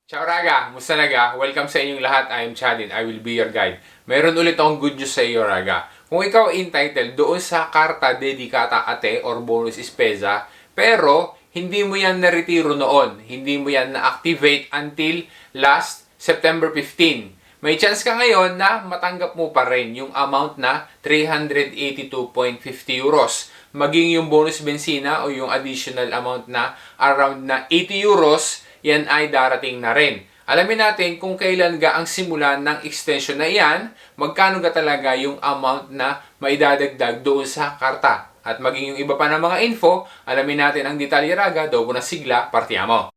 Ciao Raga! Musta naga? Welcome sa inyong lahat. I am Chadin. I will be your guide. Meron ulit akong good news sa iyo, Raga. Kung ikaw entitled doon sa Carta Dedicata Ate or Bonus Espesa, pero hindi mo yan na-retiro noon, hindi mo yan na-activate until last September 15. May chance ka ngayon na matanggap mo pa rin yung amount na 382.50 euros. Maging yung bonus bensina o yung additional amount na around na 80 euros, yan ay darating na rin. Alamin natin kung kailan ga ang simula ng extension na iyan, magkano ga talaga yung amount na maidadagdag doon sa karta. At maging yung iba pa ng mga info, alamin natin ang detalye Raga, dobo na sigla, partiamo.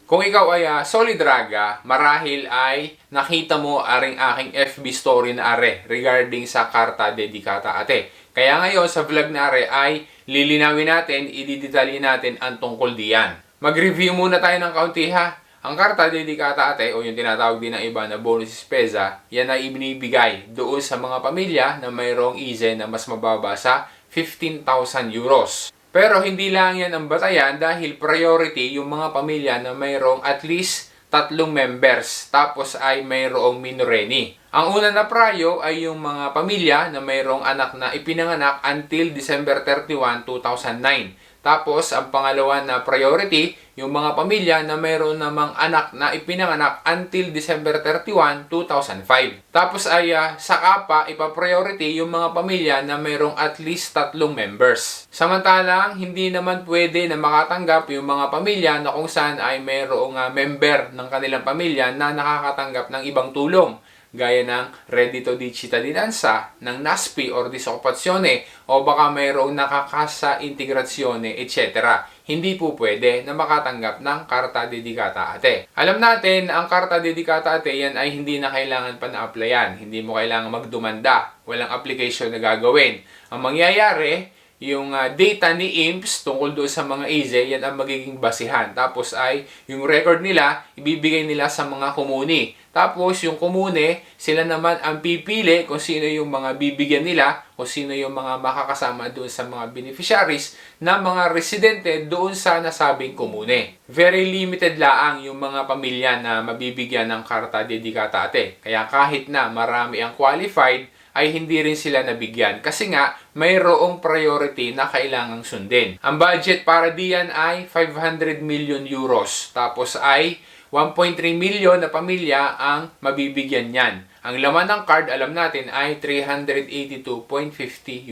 Kung ikaw ay solid Raga, marahil ay nakita mo aring aking FB story na are regarding sa Carta Dedicata Ate. Kaya ngayon sa vlog na are ay lilinawin natin, ididetalye natin ang tungkol diyan. Mag-review muna tayo ng kaunti ha. Ang Carta Dedicata Ate o yung tinatawag din ng iba na bonus espesa, yan ay ibinibigay doon sa mga pamilya na mayroong IZE na mas mababa sa 15,000 euros. Pero hindi lang yan ang batayan dahil priority yung mga pamilya na mayroong at least 3 members tapos ay mayroong minoreni. Ang una na prayo ay yung mga pamilya na mayroong anak na ipinanganak until December 31, 2009. Tapos, ang pangalawa na priority, yung mga pamilya na mayroon namang anak na ipinanganak until December 31, 2005. Tapos ay saka pa ipa-priority yung mga pamilya na mayroong at least 3 members. Samantalang, hindi naman pwede na makatanggap yung mga pamilya na kung saan ay mayroong member ng kanilang pamilya na nakakatanggap ng ibang tulong, gaya ng Reddito di Cittadinanza, ng NASPI or Disoccupazione, o baka mayroong nakakasa integrazione, etc. Hindi po pwede na makatanggap ng Carta Dedicata Ate. Alam natin, ang Carta Dedicata Ate, yan ay hindi na kailangan pa na-applyan. Hindi mo kailangan magdumanda. Walang application na gagawin. Ang mangyayari, yung data ni IMPS tungkol doon sa mga IZE, yan ang magiging basihan. Tapos ay yung record nila, ibibigay nila sa mga komune. Tapos yung komune, sila naman ang pipili kung sino yung mga bibigyan nila, kung sino yung mga makakasama doon sa mga beneficiaries na mga residente doon sa nasabing komune. Very limited laang yung mga pamilya na mabibigyan ng Carta Dedicata Ate. Kaya kahit na marami ang qualified, ay hindi rin sila nabigyan kasi nga mayroong priority na kailangang sundin. Ang budget para diyan ay 500 million euros. Tapos ay 1.3 million na pamilya ang mabibigyan niyan. Ang laman ng card, alam natin, ay 382.50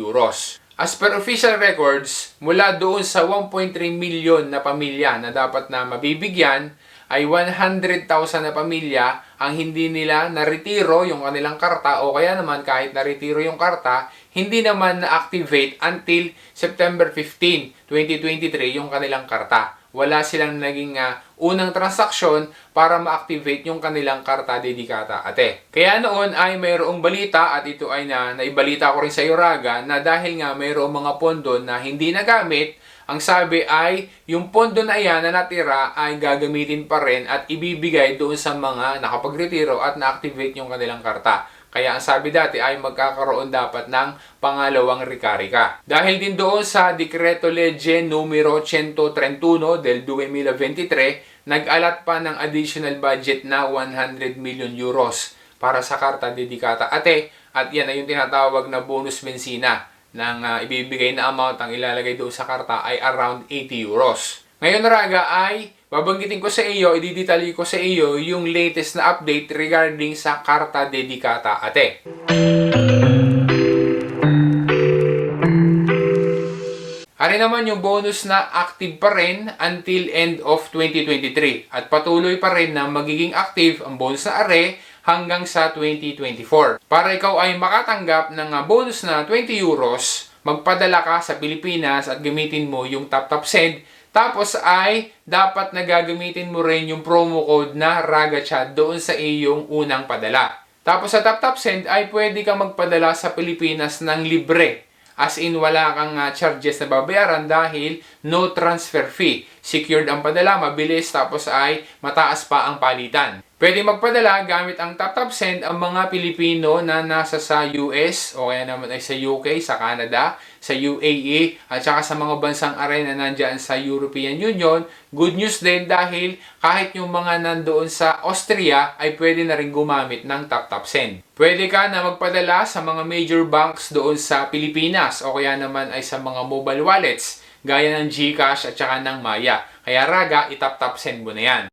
euros. As per official records, mula doon sa 1.3 million na pamilya na dapat na mabibigyan, ay 100,000 na pamilya ang hindi nila na-retiro yung kanilang karta, o kaya naman kahit na-retiro yung karta, hindi naman na-activate until September 15, 2023 yung kanilang karta. Wala silang naging unang transaksyon para ma-activate yung kanilang Carta Dedicata Ate. Kaya noon ay mayroong balita, at ito ay naibalita ko rin sa iyo Raga, na dahil nga mayroong mga pondo na hindi nagamit, ang sabi ay yung pondo na iyan na natira ay gagamitin pa rin at ibibigay doon sa mga nakapag-retiro at na-activate yung kanilang karta. Kaya ang sabi dati ay magkakaroon dapat ng pangalawang rekarika. Dahil din doon sa Decreto Legge numero 131 del 2023, nag-alat pa ng additional budget na 100 million euros para sa Carta Dedicata Ate, at yan ay yung tinatawag na bonus bensina ng ibibigay na amount ang ilalagay doon sa karta ay around 80 euros. Ngayon Raga ay babanggitin ko sa iyo, ididetalye ko sa iyo yung latest na update regarding sa Carta Dedicata Ate. Ari naman yung bonus na active pa rin until end of 2023 at patuloy pa rin na magiging active ang bonus na are hanggang sa 2024. Para ikaw ay makatanggap ng bonus na 20 euros, magpadala ka sa Pilipinas at gamitin mo yung TapTap Send. Tapos ay dapat na gagamitin mo rin yung promo code na RagaChat doon sa iyong unang padala. Tapos sa TapTap Send ay pwede kang magpadala sa Pilipinas ng libre. As in, wala kang charges na babayaran dahil no transfer fee. Secured ang padala, mabilis, tapos ay mataas pa ang palitan. Pwede magpadala gamit ang TapTap Send ang mga Pilipino na nasa sa US o kaya naman ay sa UK, sa Canada, sa UAE at saka sa mga bansang aray na nandyan sa European Union. Good news din dahil kahit yung mga nandoon sa Austria ay pwede na rin gumamit ng TapTap Send. Pwede ka na magpadala sa mga major banks doon sa Pilipinas o kaya naman ay sa mga mobile wallets gaya ng GCash at saka ng Maya. Kaya Raga, itap-tap send mo na yan.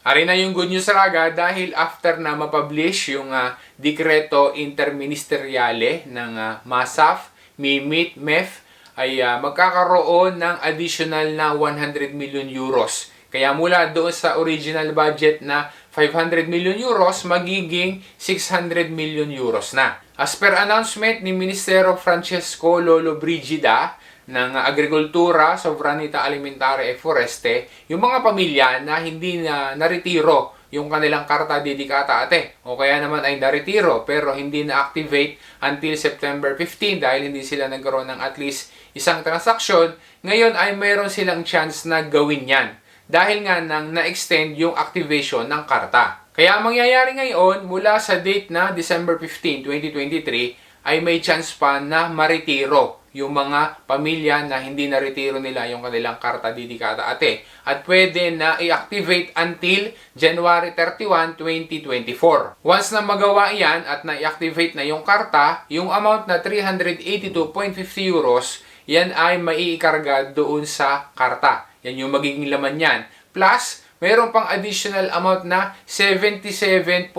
Ari na yung good news Raga dahil after na mapublish yung Dekreto Interministeriale ng MASAF, MIMIT, MEF ay magkakaroon ng additional na 100 million euros. Kaya mula doon sa original budget na 500 million euros, magiging 600 million euros na. As per announcement ni Ministero Francesco Lollobrigida ng Agrikultura, Sovranità Alimentare e Foreste, yung mga pamilya na hindi na naretiro yung kanilang karta dedikata ate o kaya naman ay naretiro pero hindi na-activate until September 15 dahil hindi sila nagkaroon ng at least isang transaksyon, ngayon ay mayroon silang chance na gawin yan dahil nga nang na-extend yung activation ng karta. Kaya ang mangyayari ngayon mula sa date na December 15, 2023 ay may chance pa na maretiro yung mga pamilya na hindi na-retiro nila yung kanilang karta dedikata ate at pwede na i-activate until January 31, 2024. Once na magawa yan at na-i-activate na yung karta, yung amount na 382.50 euros, yan ay maiikarga doon sa karta. Yan yung magiging laman yan. Plus, mayroon pang additional amount na 77.20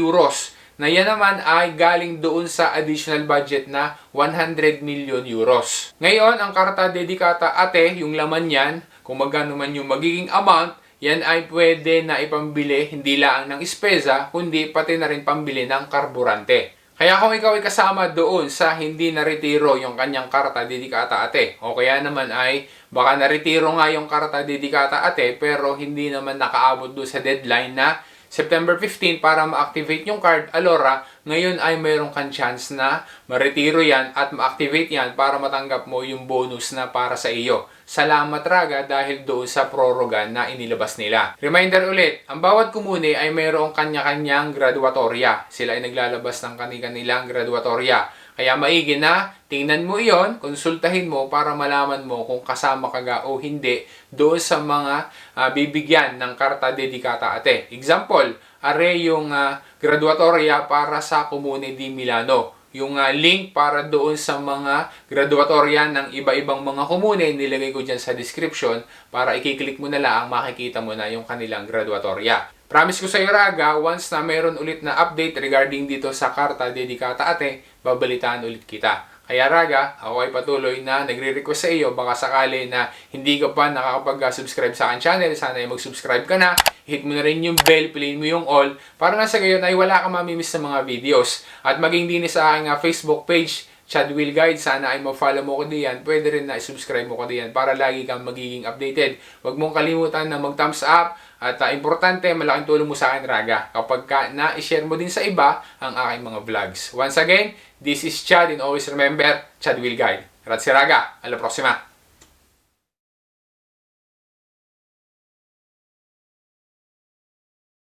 euros na yan naman ay galing doon sa additional budget na 100 million euros. Ngayon, ang karta dedikata ate, yung laman yan, kung magkano man yung magiging amount, yan ay pwede na ipambili hindi lang ng espesa, kundi pati na rin pambili ng karburante. Kaya kung ikaw ay kasama doon sa hindi naretiro yung kanyang karta dedikata ate, o kaya naman ay baka naretiro nga yung karta dedikata ate pero hindi naman nakaabot doon sa deadline na September 15 para ma-activate yung card, alora, ngayon ay mayroon kang chance na maretiro yan at ma-activate yan para matanggap mo yung bonus na para sa iyo. Salamat Raga dahil doon sa proroga na inilabas nila. Reminder ulit, ang bawat komune ay mayroong kanya-kanyang graduatorya. Sila ay naglalabas ng kanilang graduatorya. Kaya maigi na, tingnan mo iyon, konsultahin mo para malaman mo kung kasama ka ga o hindi doon sa mga bibigyan ng karta dedikata ate. Example, are yung graduatorya para sa Comune di Milano. Yung link para doon sa mga graduatorya ng iba-ibang mga komune, nilagay ko dyan sa description para i-click mo na lang, makikita mo na yung kanilang graduatorya. Promise ko sa iyo Raga, once na mayroon ulit na update regarding dito sa karta dedikata ate, babalitaan ulit kita. Kaya Raga, ako ay patuloy na nagre-request sa iyo, baka sakali na hindi ka pa nakakapag-subscribe sa akin channel, sana ay mag-subscribe ka na, hit mo na rin yung bell, piliin mo yung all, para na sa gayon ay wala kang mamimiss sa mga videos. At maging din sa aking Facebook page, Chad Will Guide, sana ay ma-follow mo ko diyan. Pwede rin na i-subscribe mo ko diyan para lagi kang magiging updated. Huwag mong kalimutan na mag-thumbs up at importante, malaking tulong mo sa akin Raga kapag na-share mo din sa iba ang aking mga vlogs. Once again, this is Chad and always remember, Chad Will Guide. Grazie Raga, alla prossima!